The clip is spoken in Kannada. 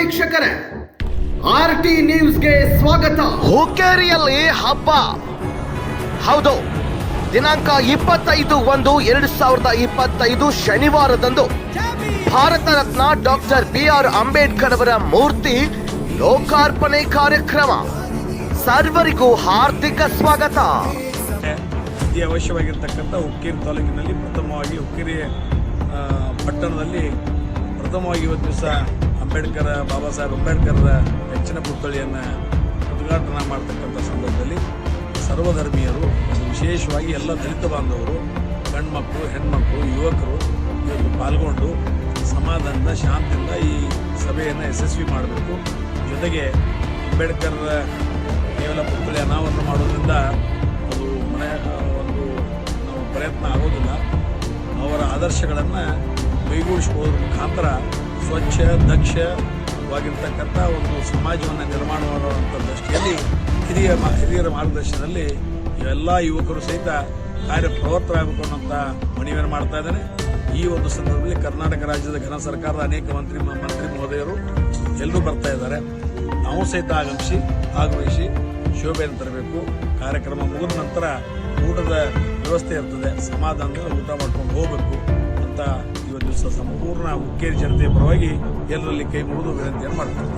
ವೀಕ್ಷಕರೇ, RT ನ್ಯೂಸ್ಗೆ ಸ್ವಾಗತ. ಹುಕ್ಕೇರಿಯಲ್ಲಿ ಹಬ್ಬ. ಹೌದು, ದಿನಾಂಕ 25/1/2025 ಶನಿವಾರದಂದು ಭಾರತ ರತ್ನ ಡಾಕ್ಟರ್ BR ಅಂಬೇಡ್ಕರ್ ಅವರ ಮೂರ್ತಿ ಲೋಕಾರ್ಪಣೆ ಕಾರ್ಯಕ್ರಮ. ಸರ್ವರಿಗೂ ಹಾರ್ದಿಕ ಸ್ವಾಗತ. ಅತಿ ಅವಶ್ಯವಾಗಿರ್ತಕ್ಕಂಥ ಹುಕ್ಕೇರಿ ತಾಲೂಕಿನಲ್ಲಿ ಪ್ರಥಮವಾಗಿ ಹುಕ್ಕೇರಿ ಪಟ್ಟಣದಲ್ಲಿ ಪ್ರಥಮವಾಗಿ ಇವತ್ತು ದಿವಸ ಬಾಬಾ ಸಾಹೇಬ್ ಅಂಬೇಡ್ಕರ್ರ ಹೆಚ್ಚಿನ ಪುತ್ಥಳಿಯನ್ನು ಉದ್ಘಾಟನೆ ಮಾಡ್ತಕ್ಕಂಥ ಸಂದರ್ಭದಲ್ಲಿ ಸರ್ವಧರ್ಮೀಯರು, ವಿಶೇಷವಾಗಿ ಎಲ್ಲ ದಲಿತ ಬಾಂಧವರು, ಗಂಡ್ಮಕ್ಕಳು, ಹೆಣ್ಮಕ್ಕಳು, ಯುವಕರು ಇವತ್ತು ಪಾಲ್ಗೊಂಡು ಸಮಾಧಾನದ, ಶಾಂತಿಯಿಂದ ಈ ಸಭೆಯನ್ನು ಯಶಸ್ವಿ ಮಾಡಬೇಕು. ಜೊತೆಗೆ ಅಂಬೇಡ್ಕರ್ ಕೇವಲ ಪುತ್ಥಳಿ ಅನಾವರಣ ಮಾಡೋದ್ರಿಂದ ಅದು ಒಂದು ನಾವು ಪ್ರಯತ್ನ ಆಗೋದಿಲ್ಲ. ಅವರ ಆದರ್ಶಗಳನ್ನು ಕೈಗೂಡಿಸಿಕೊಳ್ಳೋದ್ರ ಮುಖಾಂತರ ಸ್ವಚ್ಛ, ದಕ್ಷವಾಗಿರ್ತಕ್ಕಂಥ ಒಂದು ಸಮಾಜವನ್ನು ನಿರ್ಮಾಣ ಮಾಡುವಂಥ ದೃಷ್ಟಿಯಲ್ಲಿ ಹಿರಿಯರ ಮಾರ್ಗದರ್ಶನದಲ್ಲಿ ಎಲ್ಲ ಯುವಕರು ಸಹಿತ ಕಾರ್ಯಪ್ರವೃತ್ತರಾಗಬೇಕು ಅನ್ನೋಂಥ ಮನವಿಯನ್ನು ಮಾಡ್ತಾ ಇದ್ದೇನೆ. ಈ ಒಂದು ಸಂದರ್ಭದಲ್ಲಿ ಕರ್ನಾಟಕ ರಾಜ್ಯದ ಘನ ಸರ್ಕಾರದ ಅನೇಕ ಮಂತ್ರಿ ಮಹೋದಯರು ಎಲ್ಲರೂ ಬರ್ತಾ ಇದ್ದಾರೆ. ನಾವು ಸಹಿತ ಆಗಮಿಸಿ ಶೋಭೆಯನ್ನು ತರಬೇಕು. ಕಾರ್ಯಕ್ರಮ ಮುಗಿದ ನಂತರ ಊಟದ ವ್ಯವಸ್ಥೆ ಇರ್ತದೆ, ಸಮಾಧಾನದಿಂದ ಊಟ ಮಾಡ್ಕೊಂಡು ಹೋಗಬೇಕು ಅಂತ ಇವತ್ತು ದಿವಸ ಸಂಪೂರ್ಣ ಹುಕ್ಕೇರಿ ಜನತೆಯ ಪರವಾಗಿ ಎಲ್ಲರಲ್ಲಿ ಕೈ ಮುಗಿದು ವಿನಂತಿಯನ್ನು ಮಾಡ್ತಾರೆ.